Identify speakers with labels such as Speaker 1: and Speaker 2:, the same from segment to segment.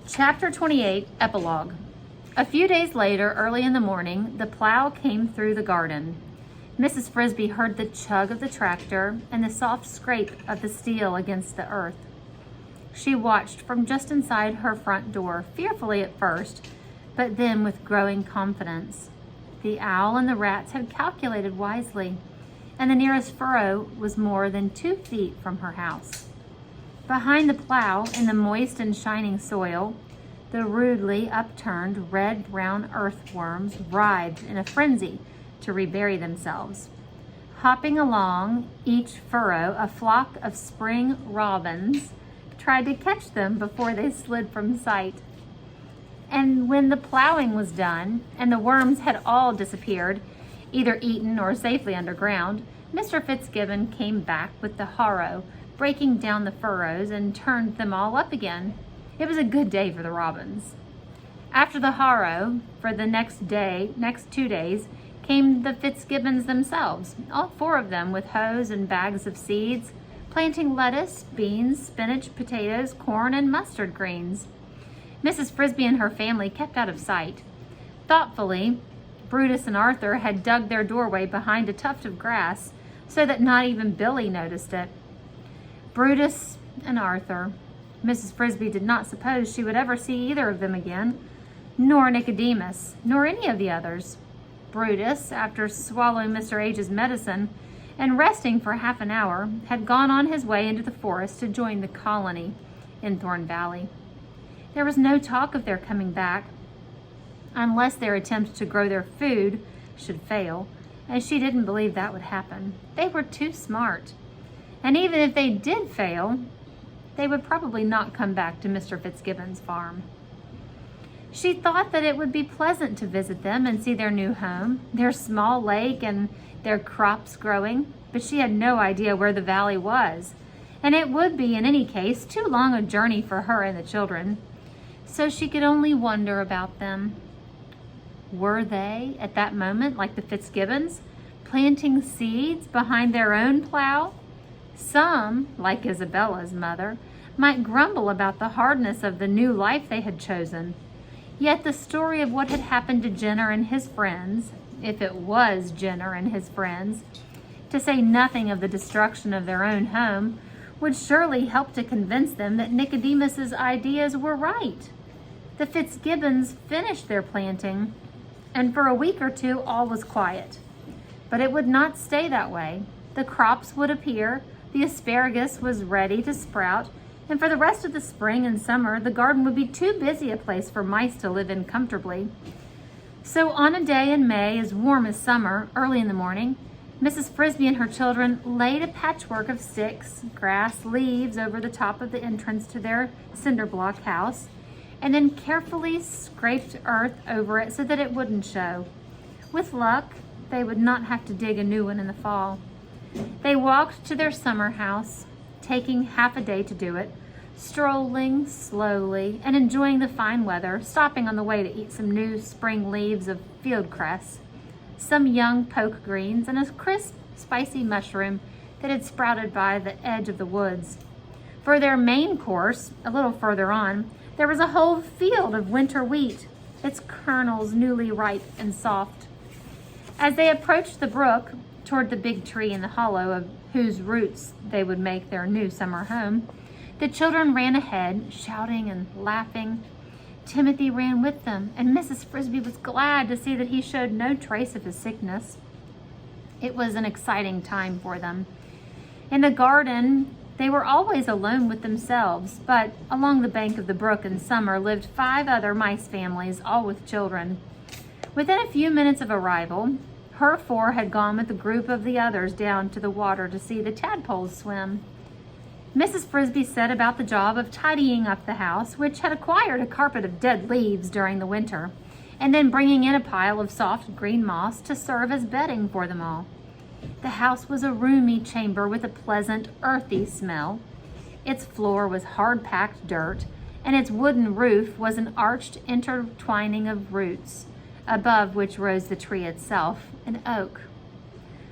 Speaker 1: Chapter 28, Epilogue. A few days later, early in the morning, the plow came through the garden. Mrs. Frisby heard the chug of the tractor and the soft scrape of the steel against the earth. She watched from just inside her front door, fearfully at first, but then with growing confidence. The owl and the rats had calculated wisely, and the nearest furrow was more than 2 feet from her house. Behind the plow, in the moist and shining soil, the rudely upturned red-brown earthworms writhed in a frenzy to rebury themselves. Hopping along each furrow, a flock of spring robins tried to catch them before they slid from sight. And when the plowing was done and the worms had all disappeared, either eaten or safely underground, Mr. Fitzgibbon came back with the harrow, breaking down the furrows and turned them all up again. It was a good day for the robins. After the harrow, for the next 2 days, came the Fitzgibbons themselves, all 4 of them with hoes and bags of seeds, planting lettuce, beans, spinach, potatoes, corn, and mustard greens. Mrs. Frisby and her family kept out of sight. Thoughtfully, Brutus and Arthur had dug their doorway behind a tuft of grass so that not even Billy noticed it. Brutus and Arthur. Mrs. Frisby did not suppose she would ever see either of them again, nor Nicodemus, nor any of the others. Brutus, after swallowing Mr. H's medicine and resting for half an hour, had gone on his way into the forest to join the colony in Thorn Valley. There was no talk of their coming back, unless their attempt to grow their food should fail, and she didn't believe that would happen. They were too smart. And even if they did fail, they would probably not come back to Mr. Fitzgibbon's farm. She thought that it would be pleasant to visit them and see their new home, their small lake and their crops growing, but she had no idea where the valley was, and it would be, in any case, too long a journey for her and the children, so she could only wonder about them. Were they, at that moment, like the Fitzgibbons, planting seeds behind their own plow? Some, like Isabella's mother, might grumble about the hardness of the new life they had chosen. Yet the story of what had happened to Jenner and his friends, if it was Jenner and his friends, to say nothing of the destruction of their own home, would surely help to convince them that Nicodemus's ideas were right. The Fitzgibbons finished their planting, and for a week or 2 all was quiet. But it would not stay that way. The crops would appear, the asparagus was ready to sprout, and for the rest of the spring and summer, the garden would be too busy a place for mice to live in comfortably. So on a day in May, as warm as summer, early in the morning, Mrs. Frisby and her children laid a patchwork of sticks, grass, leaves over the top of the entrance to their cinder block house, and then carefully scraped earth over it so that it wouldn't show. With luck, they would not have to dig a new one in the fall. They walked to their summer house, taking half a day to do it, strolling slowly and enjoying the fine weather, stopping on the way to eat some new spring leaves of field cress, some young poke greens, and a crisp, spicy mushroom that had sprouted by the edge of the woods. For their main course, a little further on, there was a whole field of winter wheat, its kernels newly ripe and soft. As they approached the brook, toward the big tree in the hollow of whose roots they would make their new summer home, the children ran ahead, shouting and laughing. Timothy ran with them, and Mrs. Frisby was glad to see that he showed no trace of his sickness. It was an exciting time for them. In the garden, they were always alone with themselves, but along the bank of the brook in summer lived 5 other mice families, all with children. Within a few minutes of arrival, her 4 had gone with a group of the others down to the water to see the tadpoles swim. Mrs. Frisby set about the job of tidying up the house, which had acquired a carpet of dead leaves during the winter, and then bringing in a pile of soft green moss to serve as bedding for them all. The house was a roomy chamber with a pleasant, earthy smell. Its floor was hard-packed dirt, and its wooden roof was an arched intertwining of roots, above which rose the tree itself, an oak.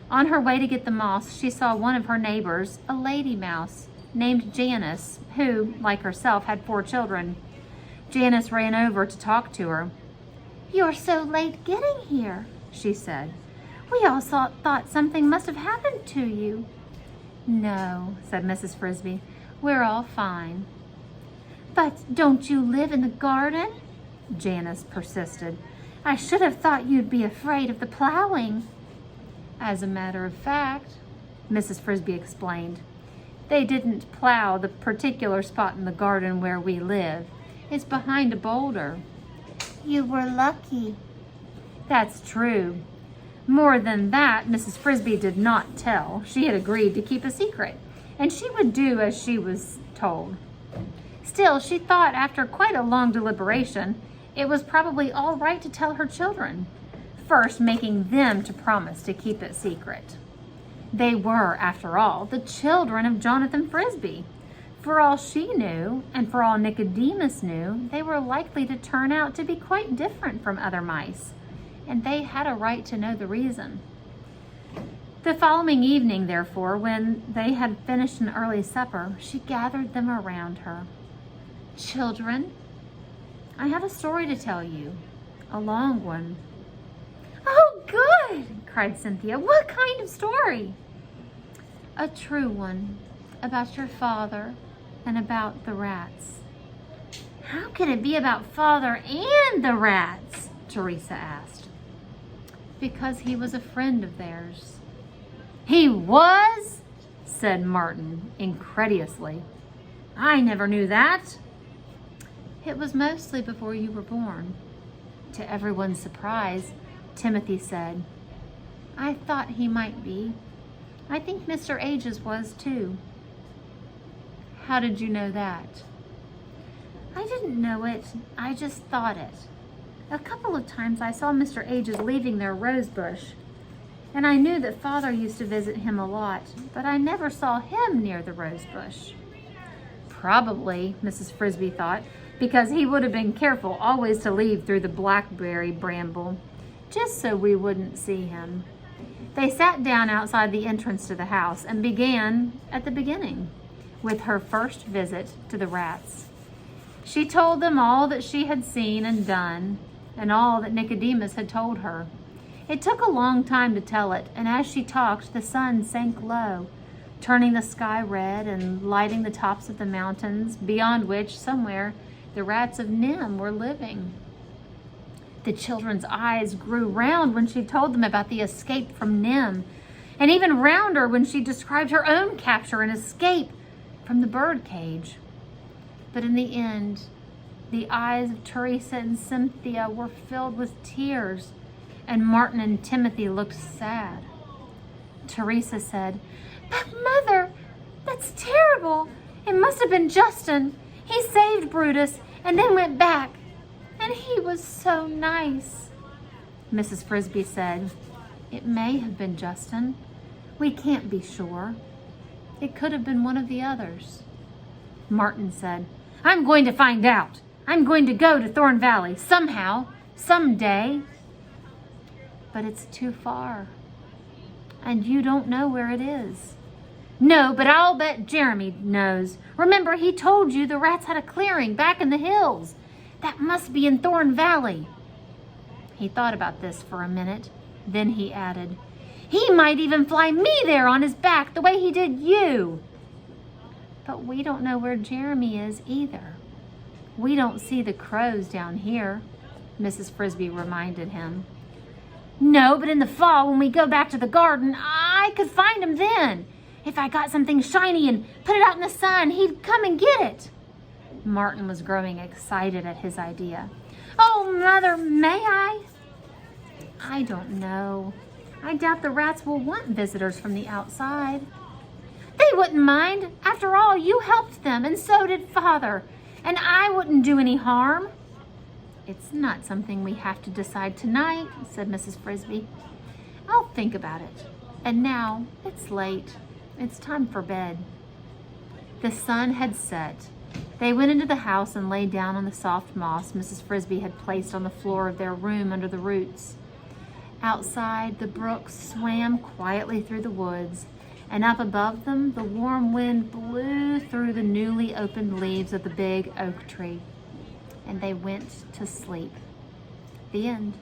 Speaker 1: On her way to get the moss, she saw one of her neighbors, a lady mouse, named Janice, who, like herself, had 4 children. Janice ran over to talk to her. "You're so late getting here," she said. "We all thought something must have happened to you." "No," said Mrs. Frisby. "We're all fine." "But don't you live in the garden?" Janice persisted. "I should have thought you'd be afraid of the plowing." "As a matter of fact," Mrs. Frisby explained, "they didn't plow the particular spot in the garden where we live. It's behind a boulder." "You were lucky." "That's true. More than that, Mrs. Frisby did not tell. She had agreed to keep a secret, and she would do as she was told. Still, she thought after quite a long deliberation, it was probably all right to tell her children, first making them to promise to keep it secret. They were, after all, the children of Jonathan Frisby. For all she knew, and for all Nicodemus knew, they were likely to turn out to be quite different from other mice, and they had a right to know the reason. The following evening, therefore, when they had finished an early supper, she gathered them around her. "Children, I have a story to tell you, a long one." "Oh, good!" cried Cynthia. "What kind of story?" "A true one, about your father and about the rats." "How can it be about father and the rats?" Teresa asked. "Because he was a friend of theirs." "He was?" said Martin incredulously. "I never knew that." "It was mostly before you were born." To everyone's surprise, Timothy said, "I thought he might be. I think Mr. Ages was too." "How did you know that?" "I didn't know it. I just thought it. A couple of times I saw Mr. Ages leaving their rose bush, and I knew that Father used to visit him a lot, but I never saw him near the rose bush." Probably, Mrs. Frisby thought, because he would have been careful always to leave through the blackberry bramble, just so we wouldn't see him. They sat down outside the entrance to the house and began at the beginning, with her first visit to the rats. She told them all that she had seen and done, and all that Nicodemus had told her. It took a long time to tell it, and as she talked, the sun sank low, turning the sky red and lighting the tops of the mountains, beyond which, somewhere, the rats of NIMH were living. The children's eyes grew round when she told them about the escape from NIMH, and even rounder when she described her own capture and escape from the bird cage. But in the end, the eyes of Teresa and Cynthia were filled with tears, and Martin and Timothy looked sad. Teresa said, "But Mother, that's terrible. It must have been Justin. He saved Brutus and then went back. And he was so nice." Mrs. Frisby said, "It may have been Justin. We can't be sure. It could have been one of the others." Martin said, "I'm going to find out. I'm going to go to Thorn Valley somehow, someday." "But it's too far. And you don't know where it is." "No, but I'll bet Jeremy knows. Remember, he told you the rats had a clearing back in the hills. That must be in Thorn Valley." He thought about this for a minute. Then he added, "He might even fly me there on his back the way he did you." "But we don't know where Jeremy is either. We don't see the crows down here," Mrs. Frisby reminded him. "No, but in the fall when we go back to the garden, I could find him then. If I got something shiny and put it out in the sun, he'd come and get it." Martin was growing excited at his idea. "Oh, Mother, may I?" "I don't know. I doubt the rats will want visitors from the outside." "They wouldn't mind. After all, you helped them, and so did Father. And I wouldn't do any harm." "It's not something we have to decide tonight," said Mrs. Frisby. "I'll think about it. And now, it's late. It's time for bed." The sun had set. They went into the house and lay down on the soft moss Mrs. Frisby had placed on the floor of their room under the roots. Outside, the brook swam quietly through the woods, and up above them, the warm wind blew through the newly opened leaves of the big oak tree. and they went to sleep. The end.